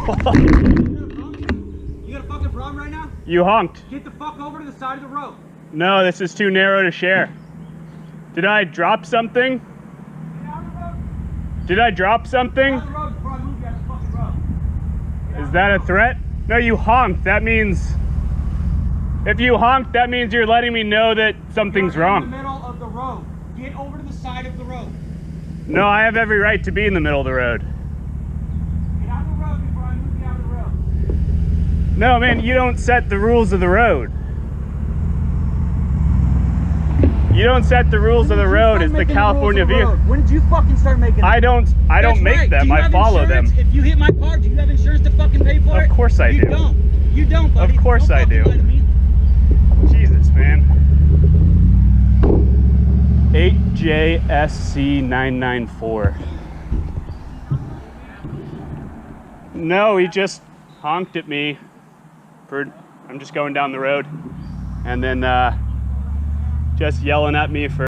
You got a fucking problem right now? You honked. Get the fuck over to the side of the road. No, this is too narrow to share. Did I drop something? Get out of the road. Did I drop something? Get out of the road before I move you out of the fucking road. Is that a threat? No, you honked. That means... If you honked, that means you're letting me know that something's wrong. In the middle of the road. Get over to the side of the road. No, I have every right to be in the middle of the road. Get out of the road before I move you out of the road. No, man, you don't set the rules of the road. You don't set the rules of the road. It's the California vehicle. When did you fucking start making them? I don't make them. I follow them. If you hit my car, do you have insurance to fucking pay for it? Of course I do. You don't. You don't, buddy. Of course I do. Jesus, man. 8JSC994. No, he just honked at me. I'm just going down the road, and then just yelling at me for